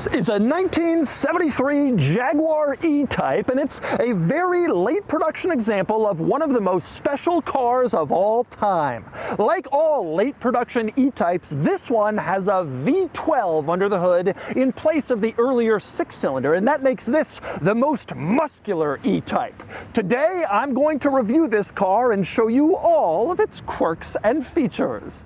This is a 1973 Jaguar E-Type, and it's a very late production example of one of the most special cars of all time. Like all late production E-Types, this one has a V12 under the hood in place of the earlier 6-cylinder, and that makes this the most muscular E-Type. Today, I'm going to review this car and show you all of its quirks and features.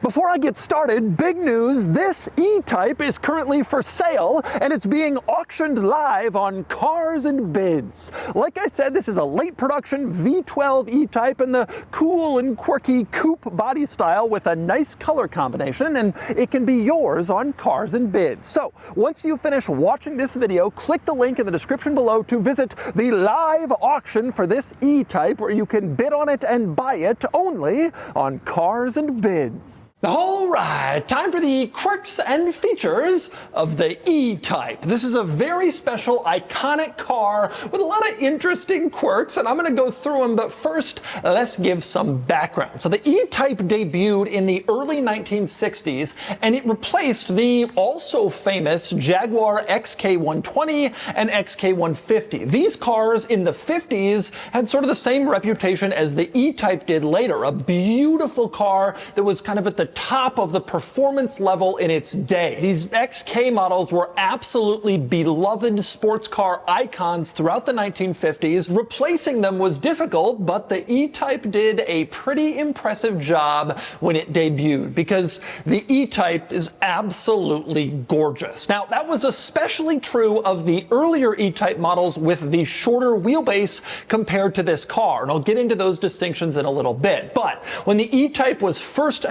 Before I get started, big news, this E-Type is currently for sale and it's being auctioned live on Cars and Bids. Like I said, this is a late production V12 E-Type in the cool and quirky coupe body style with a nice color combination, and it can be yours on Cars and Bids. So once you finish watching this video, click the link in the description below to visit the live auction for this E-Type, where you can bid on it and buy it only on Cars and Bids. All right, time for the quirks and features of the E-Type. This is a very special, iconic car with a lot of interesting quirks, and I'm going to go through them, but first, let's give some background. So the E-Type debuted in the early 1960s, and it replaced the also famous Jaguar XK120 and XK150. These cars in the 50s had sort of the same reputation as the E-Type did later, a beautiful car that was kind of at the top of the performance level in its day. These XK models were absolutely beloved sports car icons throughout the 1950s. Replacing them was difficult, but the E-Type did a pretty impressive job when it debuted, because the E-Type is absolutely gorgeous. Now, that was especially true of the earlier E-Type models with the shorter wheelbase compared to this car, and I'll get into those distinctions in a little bit. But when the E-Type was first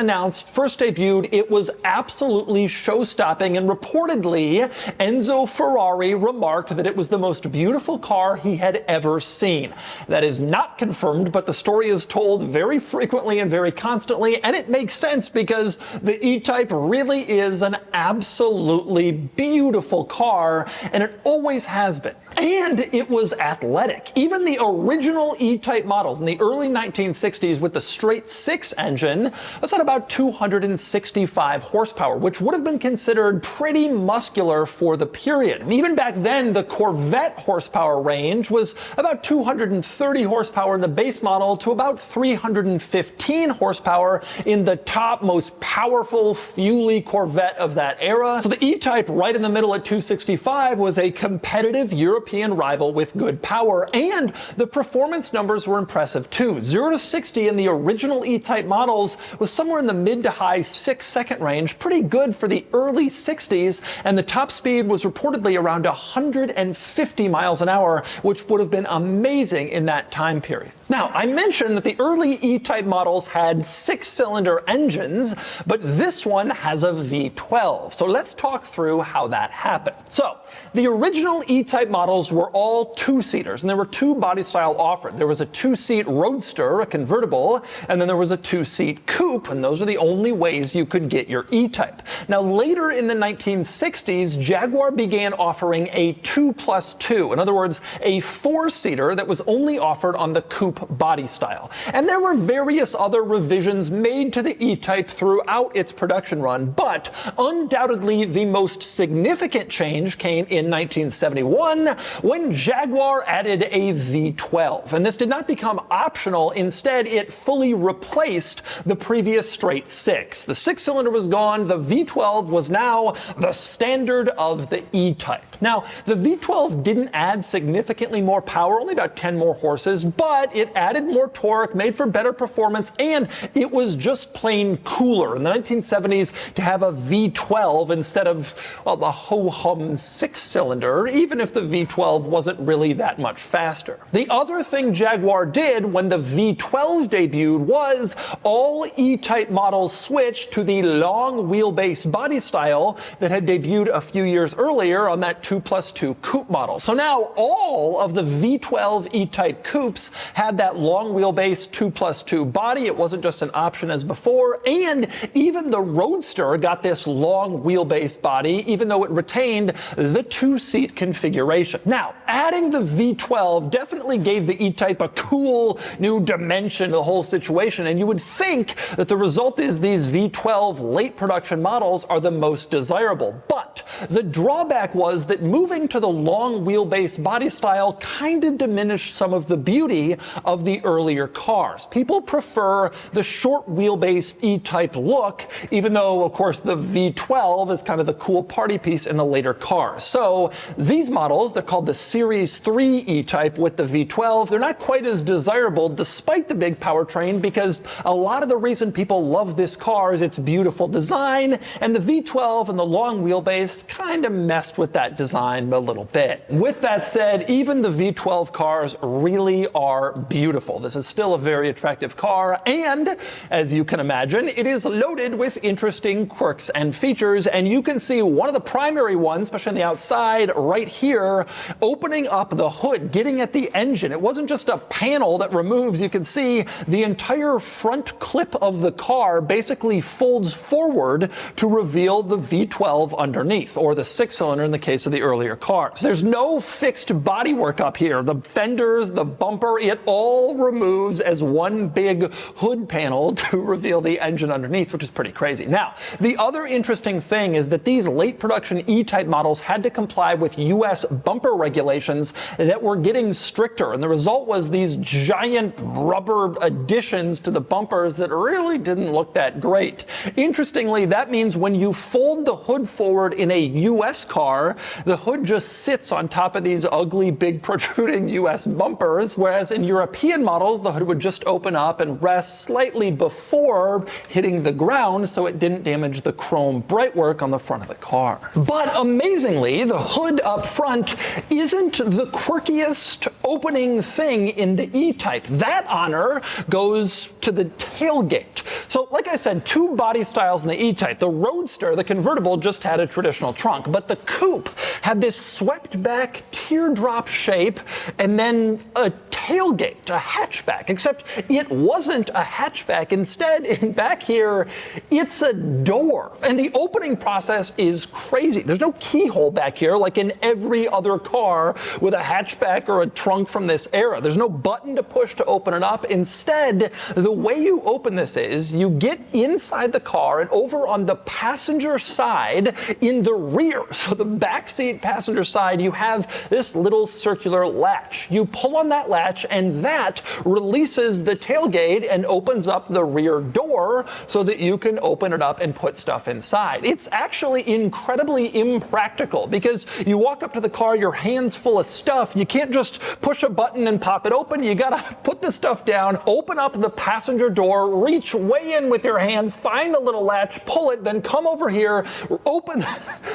debuted, it was absolutely show-stopping, and reportedly, Enzo Ferrari remarked that it was the most beautiful car he had ever seen. That is not confirmed, but the story is told very frequently and very constantly, and it makes sense because the E-Type really is an absolutely beautiful car, and it always has been. And it was athletic. Even the original E-Type models in the early 1960s with the straight 6 engine was at about 265 horsepower, which would have been considered pretty muscular for the period. And even back then, the Corvette horsepower range was about 230 horsepower in the base model to about 315 horsepower in the top, most powerful, fuely Corvette of that era. So the E-Type right in the middle at 265 was a competitive European rival with good power, and the performance numbers were impressive too. 0 to 60 in the original E-Type models was somewhere in the mid to high 6-second range, pretty good for the early 60s, and the top speed was reportedly around 150 miles an hour, which would have been amazing in that time period. Now, I mentioned that the early E-Type models had 6-cylinder engines, but this one has a V12. So let's talk through how that happened. So the original E-Type models were all 2-seaters, and there were 2 body style offered. There was a 2-seat Roadster, a convertible, and then there was a 2-seat coupe, and those are the only ways you could get your E-Type. Now, later in the 1960s, Jaguar began offering a 2+2, in other words, a 4-seater that was only offered on the coupe body style. And there were various other revisions made to the E-Type throughout its production run, but undoubtedly the most significant change came in 1971 when Jaguar added a V12. And this did not become optional. Instead, it fully replaced the previous straight 6. The 6-cylinder was gone. The V12 was now the standard of the E-Type. Now, the V12 didn't add significantly more power, only about 10 more horses, but it added more torque, made for better performance, and it was just plain cooler in the 1970s to have a V12 instead of, well, the ho-hum 6-cylinder, even if the V12 wasn't really that much faster. The other thing Jaguar did when the V12 debuted was all E-Type models switched to the long wheelbase body style that had debuted a few years earlier on that 2+2 coupe model. So now all of the V12 E-Type coupes had that long wheelbase 2+2 body. It wasn't just an option as before, and even the Roadster got this long wheelbase body, even though it retained the 2-seat configuration. facelift. Now, adding the V12 definitely gave the E-Type a cool new dimension to the whole situation, and you would think that the result is these V12 late production models are the most desirable. But the drawback was that moving to the long wheelbase body style kind of diminished some of the beauty of the earlier cars. People prefer the short wheelbase E-Type look, even though, of course, the V12 is kind of the cool party piece in the later cars. So these models, they're called the Series 3 E-Type with the V12. They're not quite as desirable despite the big powertrain, because a lot of the reason people love this car is its beautiful design, and the V12 and the long wheelbase kind of messed with that design a little bit. With that said, even the V12 cars really are beautiful. This is still a very attractive car, and as you can imagine, it is loaded with interesting quirks and features, and you can see one of the primary ones, especially on the outside, right here, opening up the hood, getting at the engine. It wasn't just a panel that removes. You can see the entire front clip of the car basically folds forward to reveal the V12 underneath, or the six-cylinder in the case of the earlier cars. There's no fixed bodywork up here. The fenders, the bumper, it all removes as one big hood panel to reveal the engine underneath, which is pretty crazy. Now, the other interesting thing is that these late production E-Type models had to comply with US bumper regulations that were getting stricter, and the result was these giant rubber additions to the bumpers that really didn't look that great. Interestingly, that means when you fold the hood forward in a US car, the hood just sits on top of these ugly, big, protruding US bumpers, whereas in European models, the hood would just open up and rest slightly before hitting the ground so it didn't damage the chrome brightwork on the front of the car. But amazingly, the hood up front isn't the quirkiest opening thing in the E-Type. That honor goes to the tailgate. So like I said, two body styles in the E-Type. The Roadster, the convertible, just had a traditional trunk, but the coupe had this swept back teardrop shape and then a tailgate, a hatchback, except it wasn't a hatchback. Instead, in back here, it's a door. And the opening process is crazy. There's no keyhole back here like in every other car with a hatchback or a trunk from this era. There's no button to push to open it up. Instead, the way you open this is you get inside the car and over on the passenger side in the rear, so the backseat passenger side, you have this little circular latch. You pull on that latch and that releases the tailgate and opens up the rear door so that you can open it up and put stuff inside. It's actually incredibly impractical because you walk up to the car, your hand's full of stuff. You can't just push a button and pop it open. You gotta put the stuff down, open up the passenger door, reach way in with your hand, find the little latch, pull it, then come over here, open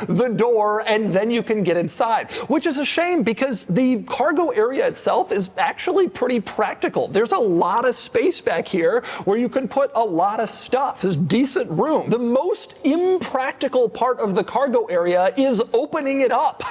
the door, and then you can get inside. Which is a shame because the cargo area itself is actually pretty practical. There's a lot of space back here where you can put a lot of stuff. There's decent room. The most impractical part of the cargo area is opening it up.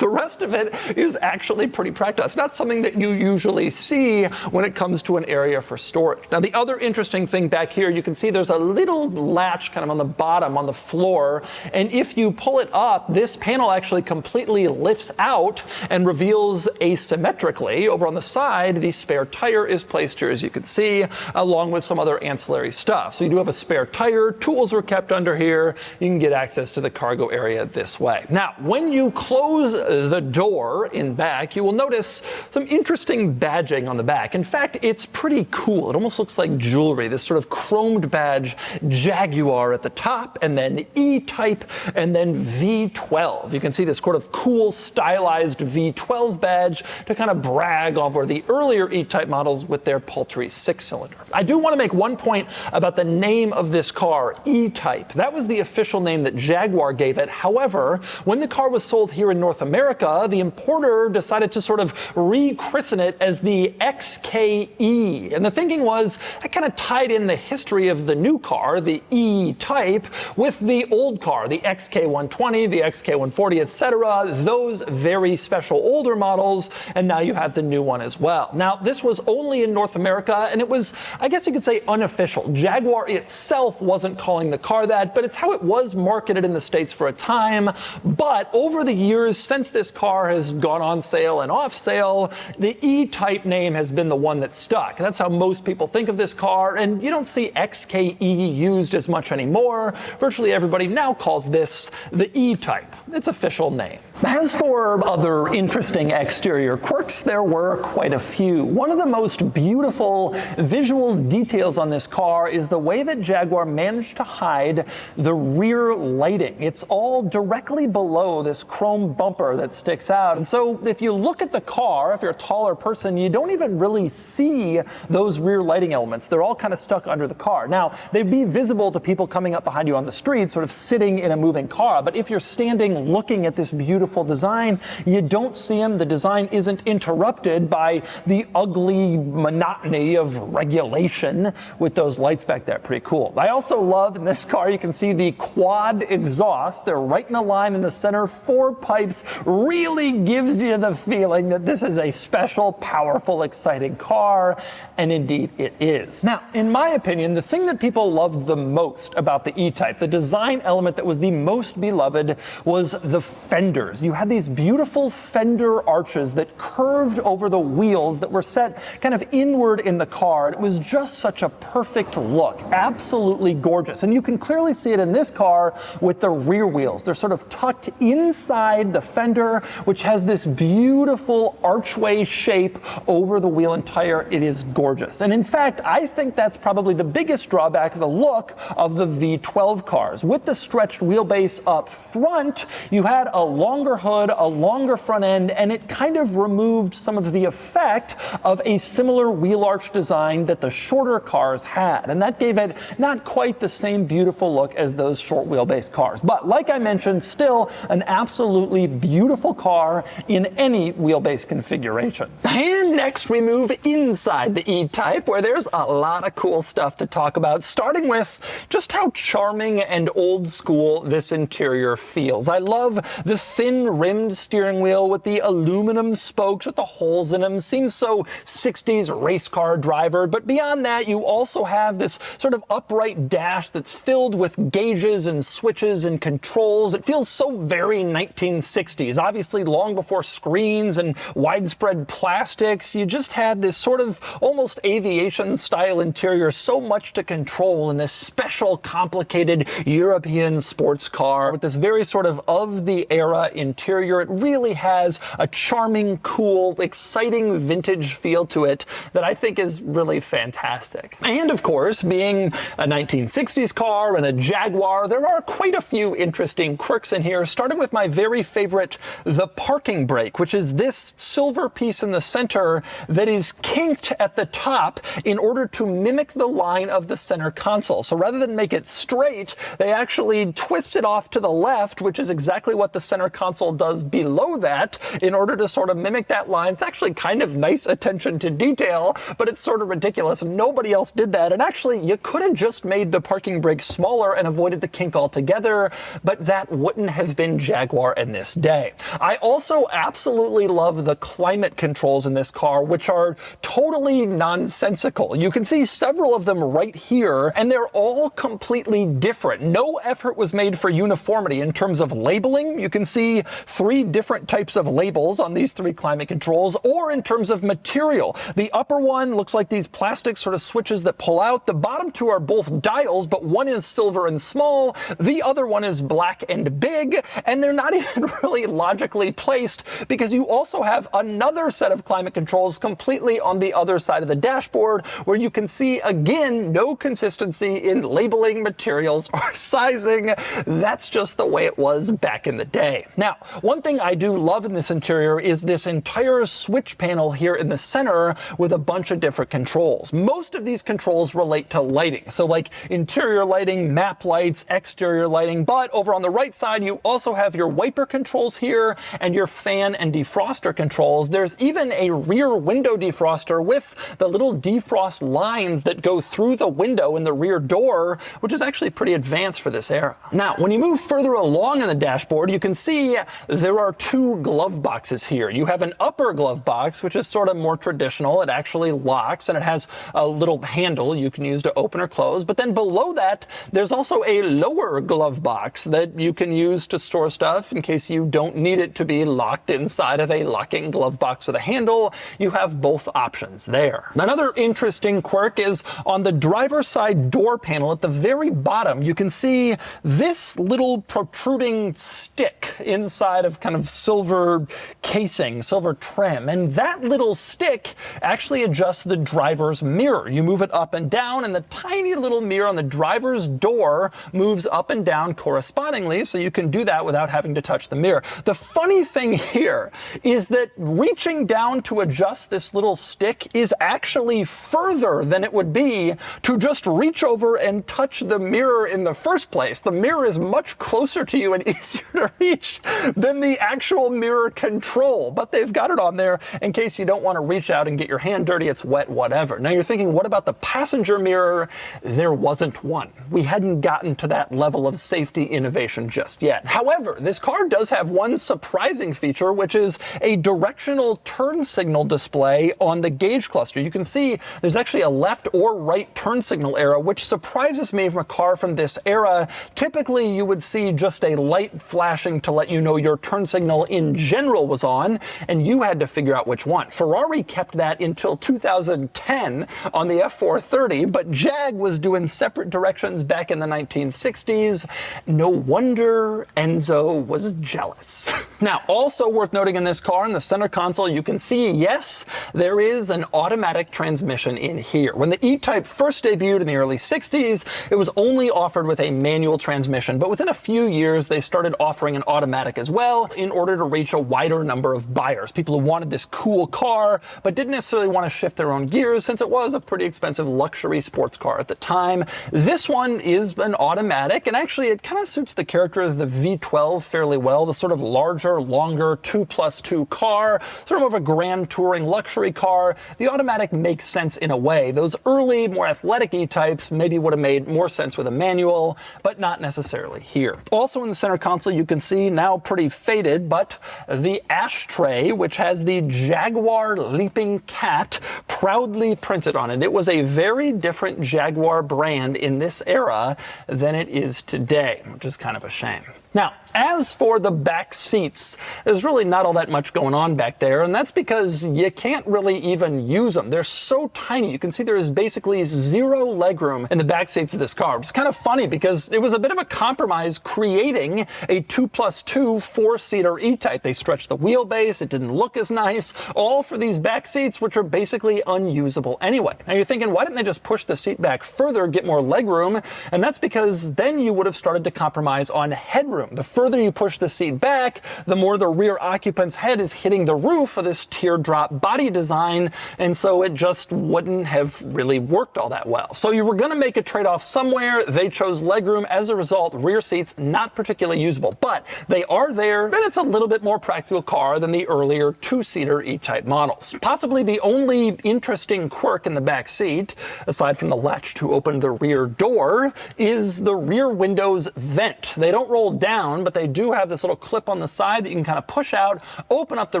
The rest of it is actually pretty practical. It's not something that you usually see when it comes to an area for storage. Now, the other interesting thing back here, you can see there's a little latch kind of on the bottom on the floor, and if you pull it up, this panel actually completely lifts out and reveals asymmetrically. Over on the side, the spare tire is placed here, as you can see, along with some other ancillary stuff. So you do have a spare tire, tools are kept under here, you can get access to the cargo area this way. Now, when you close the door in back, you will notice some interesting badging on the back. In fact, it's pretty cool. It almost looks like jewelry, this sort of chromed badge, Jaguar at the top, and then E-Type, and then V12. You can see this sort of cool, stylized V12 badge to kind of brag over the earlier E-Type models with their paltry six-cylinder. I do want to make one point about the name of this car, E-Type. That was the official name that Jaguar gave it. However, when the car was sold here in North America, the importer decided to sort of rechristen it as the XKE. And the thinking was that kind of tied in the history of the new car, the E-Type, with the old car, the XK120, the XK140, etc., those very special older models, and now you have the new one as well. Now, this was only in North America, and it was, I guess you could say, unofficial. Jaguar itself wasn't calling the car that, but it's how it was marketed in the States for a time. But over the years since this car has gone on sale and off sale, the E-Type name has been the one that stuck. That's how most people think of this car, and you don't see XKE used as much anymore. Virtually everybody now calls this the E-Type, its official name. As for other interesting exterior quirks, there were quite a few. One of the most beautiful visual details on this car is the way that Jaguar managed to hide the rear lighting. It's all directly below this chrome bumper that sticks out. And so if you look at the car, if you're a taller person, you don't even really see those rear lighting elements. They're all kind of stuck under the car. Now, they'd be visible to people coming up behind you on the street, sort of sitting in a moving car. But if you're standing looking at this beautiful design, you don't see them. The design isn't interrupted by the ugly monotony of regulation with those lights back there. Pretty cool. I also love in this car, you can see the quad exhaust. They're right in a line in the center. 4 pipes really gives you the feeling that this is a special, powerful, exciting car. And indeed it is. Now, in my opinion, the thing that people loved the most about the E-Type, the design element that was the most beloved, was the fenders. You had these beautiful fender arches that curved over the wheels that were set kind of inward in the car. It was just such a perfect look. Absolutely gorgeous. And you can clearly see it in this car with the rear wheels. They're sort of tucked inside the fender, which has this beautiful archway shape over the wheel and tire. It is gorgeous. And in fact, I think that's probably the biggest drawback of the look of the V12 cars. With the stretched wheelbase up front, you had a longer hood, a longer front end, and it kind of removed some of the effect of a similar wheel arch design that the shorter cars had. And that gave it not quite the same beautiful look as those short wheelbase cars. But like I mentioned, still an absolutely beautiful car in any wheelbase configuration. And next we move inside the E-Type, where there's a lot of cool stuff to talk about, starting with just how charming and old school this interior feels. I love the thin rimmed steering wheel with the aluminum spokes with the holes in them. Seems so 60s race car driver. But beyond that, you also have this sort of upright dash that's filled with gauges and switches and controls. It feels so very 1960s. Obviously, long before screens and widespread plastics, you just had this sort of almost aviation style interior, so much to control in this special, complicated European sports car with this very sort of the era interior. It really has a charming, cool, exciting vintage feel to it that I think is really fantastic. And of course, being a 1960s car and a Jaguar, there are quite a few interesting quirks in here, starting with my very favorite, the parking brake, which is this silver piece in the center that is kinked at the top in order to mimic the line of the center console. So rather than make it straight, they actually twist it off to the left, which is exactly what the center console does below that, in order to sort of mimic that line. It's actually kind of nice attention to detail, but it's sort of ridiculous. Nobody else did that. And actually, you could have just made the parking brake smaller and avoided the kink altogether, but that wouldn't have been Jaguar in this day. I also absolutely love the climate controls in this car, which are totally nonsensical. You can see several of them right here, and they're all completely different. No effort was made for uniformity in terms of labeling. You can see 3 different types of labels on these 3 climate controls, or in terms of material. The upper one looks like these plastic sort of switches that pull out. The bottom 2 are both dials, but one is silver and small. The other one is black and big, and they're not even really logically placed, because you also have another set of climate controls completely on the other side of the dashboard, where you can see, again, no consistency in labeling, materials, or sizing. That's just the way it was back in the day. Now, one thing I do love in this interior is this entire switch panel here in the center with a bunch of different controls. Most of these controls relate to lighting, so like interior lighting, map lights, exterior lighting, but over on the right side, you also have your wiper controls here and your fan and defroster controls. There's even a rear window defroster with the little defrost lines that go through the window in the rear door, which is actually pretty advanced for this era. Now, when you move further along in the dashboard, you can see there are 2 glove boxes here. You have an upper glove box, which is sort of more traditional. It actually locks, and it has a little handle you can use to open or close. But then below that, there's also a lower glove box that you can use to store stuff in case case you don't need it to be locked inside of a locking glove box with a handle. You have both options there. Another interesting quirk is on the driver's side door panel at the very bottom, you can see this little protruding stick inside of kind of silver casing, silver trim, and that little stick actually adjusts the driver's mirror. You move it up and down, and the tiny little mirror on the driver's door moves up and down correspondingly, so you can do that without having to touch the mirror. The funny thing here is that reaching down to adjust this little stick is actually further than it would be to just reach over and touch the mirror in the first place. The mirror is much closer to you and easier to reach than the actual mirror control, but they've got it on there in case you don't want to reach out and get your hand dirty, it's wet, whatever. Now you're thinking, what about the passenger mirror? There wasn't one. We hadn't gotten to that level of safety innovation just yet. However, this car does have one surprising feature, which is a directional turn signal display on the gauge cluster. You can see there's actually a left or right turn signal arrow, which surprises me from a car from this era. Typically, you would see just a light flashing to let you know your turn signal in general was on, and you had to figure out which one. Ferrari kept that until 2010 on the F430, but Jag was doing separate directions back in the 1960s. No wonder Enzo was jealous. Now, also worth noting in this car, in the center console, you can see, yes, there is an automatic transmission in here. When the E-Type first debuted in the early 60s, it was only offered with a manual transmission, but within a few years, they started offering an automatic as well in order to reach a wider number of buyers. People who wanted this cool car, but didn't necessarily want to shift their own gears since it was a pretty expensive luxury sports car at the time. This one is an automatic, and actually it kind of suits the character of the V12 fairly well, the sort of larger, longer 2+2 car, sort of more of a grand touring luxury car. The automatic makes sense in a way. Those early, more athletic E-Types maybe would have made more sense with a manual, but not necessarily here. Also in the center console, you can see, now pretty faded, but the ashtray, which has the Jaguar leaping cat proudly printed on it. It was a very different Jaguar brand in this era than it is today, which is kind of a shame. Now, as for the back seats, there's really not all that much going on back there, and that's because you can't really even use them. They're so tiny. You can see there is basically zero legroom in the back seats of this car. It's kind of funny because it was a bit of a compromise creating a 2+2 four-seater E-Type. They stretched the wheelbase, it didn't look as nice, all for these back seats, which are basically unusable anyway. Now you're thinking, why didn't they just push the seat back further, get more legroom? And that's because then you would have started to compromise on headroom. The further you push the seat back, the more the rear occupant's head is hitting the roof of this teardrop body design, and so it just wouldn't have really worked all that well. So you were going to make a trade-off somewhere. They chose legroom. As a result, rear seats not particularly usable, but they are there, and it's a little bit more practical car than the earlier two-seater E-Type models. Possibly the only interesting quirk in the back seat, aside from the latch to open the rear door, is the rear window's vent. They don't roll down, but they do have this little clip on the side that you can kind of push out, open up the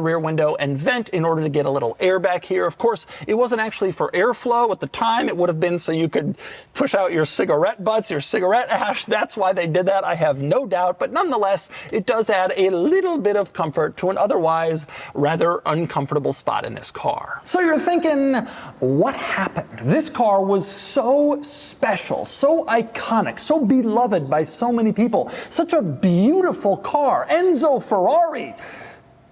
rear window, and vent in order to get a little air back here. Of course, it wasn't actually for airflow at the time. It would have been so you could push out your cigarette butts, your cigarette ash. That's why they did that, I have no doubt. But nonetheless, it does add a little bit of comfort to an otherwise rather uncomfortable spot in this car. So you're thinking, what happened? This car was so special, so iconic, so beloved by so many people. Such a beautiful car. Enzo Ferrari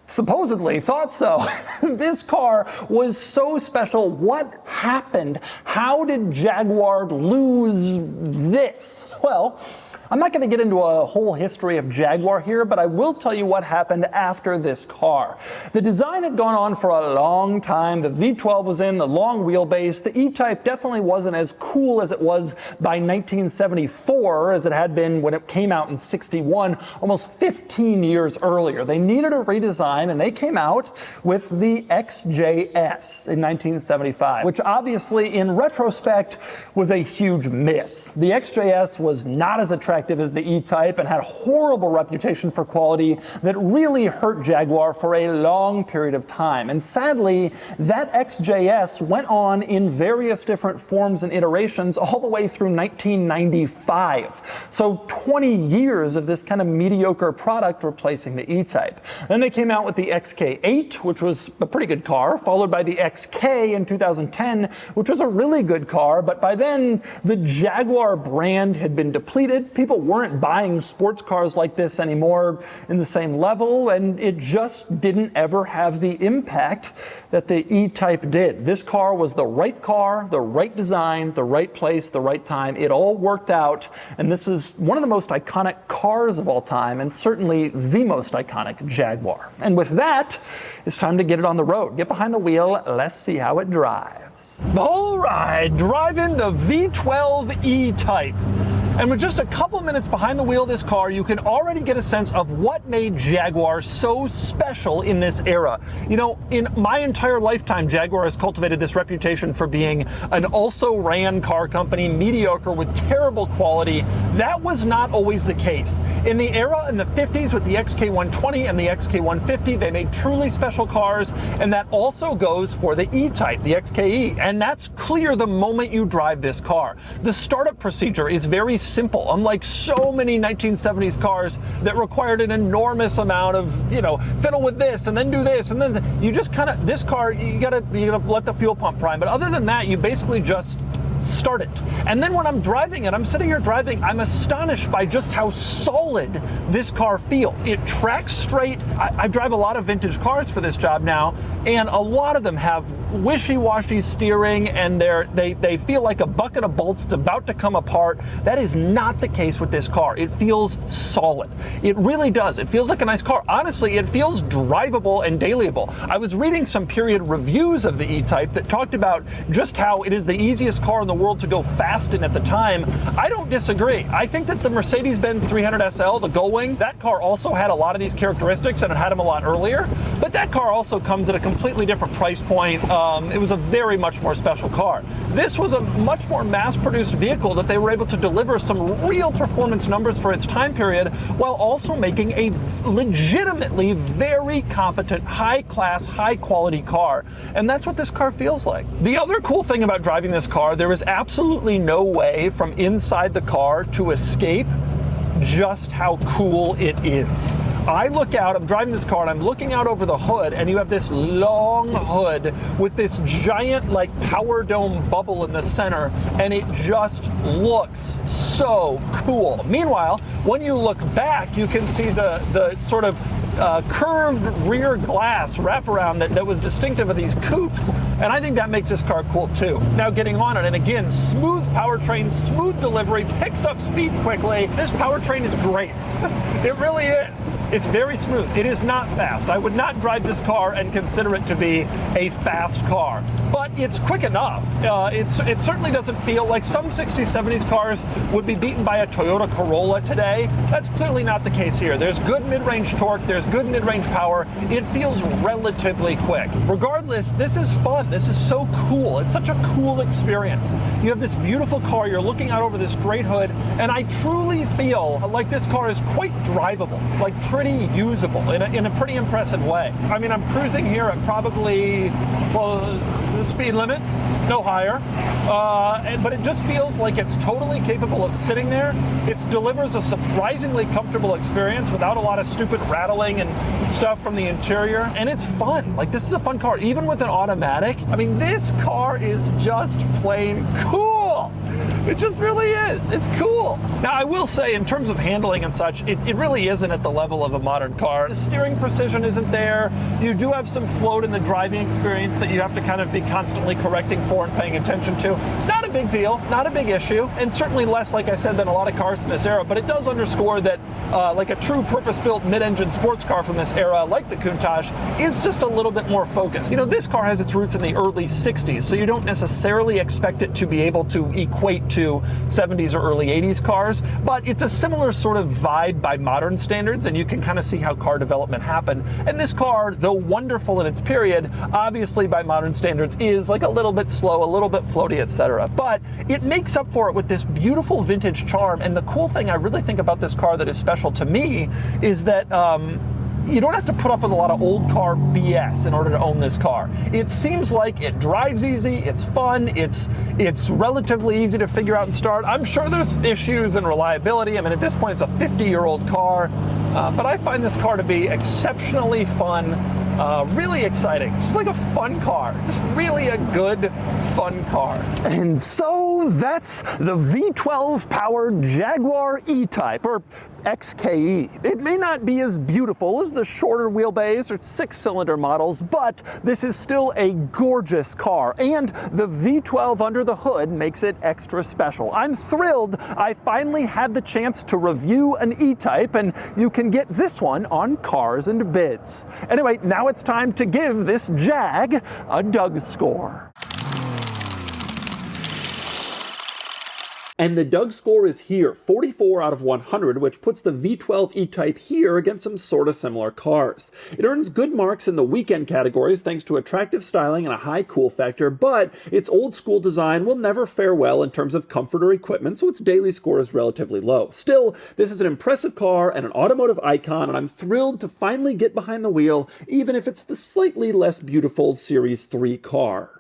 supposedly thought so. This car was so special. What happened? How did Jaguar lose this? Well, I'm not going to get into a whole history of Jaguar here, but I will tell you what happened after this car. The design had gone on for a long time. The V12 was in, the long wheelbase. The E-Type definitely wasn't as cool as it was by 1974 as it had been when it came out in 61, almost 15 years earlier. They needed a redesign, and they came out with the XJS in 1975, which obviously in retrospect was a huge miss. The XJS was not as attractive attractive as the E-Type and had a horrible reputation for quality that really hurt Jaguar for a long period of time. And sadly, that XJS went on in various different forms and iterations all the way through 1995. So 20 years of this kind of mediocre product replacing the E-Type. Then they came out with the XK8, which was a pretty good car, followed by the XK in 2010, which was a really good car, but by then the Jaguar brand had been depleted. People weren't buying sports cars like this anymore in the same level, and it just didn't ever have the impact that the E-Type did. This car was the right design, the right place, the right time. It all worked out, and this is one of the most iconic cars of all time, and certainly the most iconic Jaguar. And with that, it's time to get it on the road. Get behind the wheel, let's see how it drives. All right, driving the V12 E-Type. And with just a couple minutes behind the wheel of this car, you can already get a sense of what made Jaguar so special in this era. You know, in my entire lifetime, Jaguar has cultivated this reputation for being an also-ran car company, mediocre with terrible quality. That was not always the case. In the era in the 50s with the XK120 and the XK150, they made truly special cars, and that also goes for the E-Type, the XKE, and that's clear the moment you drive this car. The startup procedure is very simple, unlike so many 1970s cars that required an enormous amount of, you know, fiddle with this and then do this, and then you just kind of, this car, you gotta let the fuel pump prime. But other than that, you basically just start it. And then when I'm driving it, I'm sitting here driving, I'm astonished by just how solid this car feels. It tracks straight. I drive a lot of vintage cars for this job now, and a lot of them have wishy-washy steering, and they feel like a bucket of bolts that's about to come apart. That is not the case with this car. It feels solid. It really does. It feels like a nice car. Honestly, it feels drivable and dailyable. I was reading some period reviews of the E-Type that talked about just how it is the easiest car in the world to go fast in at the time. I don't disagree. I think that the Mercedes-Benz 300 SL, the Gullwing, that car also had a lot of these characteristics, and it had them a lot earlier, but that car also comes at a completely different price point. It was a very much more special car. This was a much more mass-produced vehicle that they were able to deliver some real performance numbers for its time period, while also making a legitimately very competent, high-class, high-quality car. And that's what this car feels like. The other cool thing about driving this car, there is absolutely no way from inside the car to escape just how cool it is. I look out, I'm driving this car, and I'm looking out over the hood, and you have this long hood with this giant, like, power dome bubble in the center, and it just looks so cool. Meanwhile, when you look back, you can see the sort of curved rear glass wraparound that was distinctive of these coupes, and I think that makes this car cool too. Now getting on it, and again, smooth powertrain, smooth delivery, picks up speed quickly. This powertrain is great. It really is. It's very smooth. It is not fast. I would not drive this car and consider it to be a fast car, but it's quick enough. It certainly doesn't feel like some 60s, 70s cars would be beaten by a Toyota Corolla today. That's clearly not the case here. There's good mid-range torque, there's good mid-range power. It feels relatively quick. Regardless, this is fun. This is so cool. It's such a cool experience. You have this beautiful car, you're looking out over this great hood, and I truly feel like this car is quite drivable, like pretty usable in a pretty impressive way. I mean, I'm cruising here at probably, well, the speed limit, no higher, but it just feels like it's totally capable of sitting there. It delivers a surprisingly comfortable experience without a lot of stupid rattling and stuff from the interior, and it's fun. Like, this is a fun car, even with an automatic. I mean, this car is just plain cool. It just really is. It's cool. Now, I will say, in terms of handling and such, it really isn't at the level of a modern car. The steering precision isn't there. You do have some float in the driving experience that you have to kind of be constantly correcting for and paying attention to. Not a big deal, not a big issue, and certainly less, like I said, than a lot of cars from this era, but it does underscore that like a true purpose-built mid-engine sports car from this era, like the Countach, is just a little bit more focused. You know, this car has its roots in the early 60s, so you don't necessarily expect it to be able to equate to 70s or early 80s cars, but it's a similar sort of vibe by modern standards, and you can kind of see how car development happened. And this car, though wonderful in its period, obviously by modern standards is like a little bit slow, a little bit floaty, etc. but it makes up for it with this beautiful vintage charm. And the cool thing I really think about this car that is special to me is that you don't have to put up with a lot of old car BS in order to own this car. It seems like it drives easy, it's fun, it's relatively easy to figure out and start. I'm sure there's issues in reliability. I mean, at this point, it's a 50-year-old car, but I find this car to be exceptionally fun, really exciting. Just like a fun car. Just really a good, fun car. And so that's the V12 Power Jaguar E-Type, or XKE. It may not be as beautiful as the shorter wheelbase or 6-cylinder models, but this is still a gorgeous car, and the V12 under the hood makes it extra special. I'm thrilled I finally had the chance to review an E-Type, and you can get this one on Cars and Bids. Anyway, now it's time to give this Jag a DougScore. And the DougScore is here, 44 out of 100, which puts the V12 E-Type here against some sort of similar cars. It earns good marks in the weekend categories thanks to attractive styling and a high cool factor, but its old school design will never fare well in terms of comfort or equipment, so its daily score is relatively low. Still, this is an impressive car and an automotive icon, and I'm thrilled to finally get behind the wheel, even if it's the slightly less beautiful Series 3 car.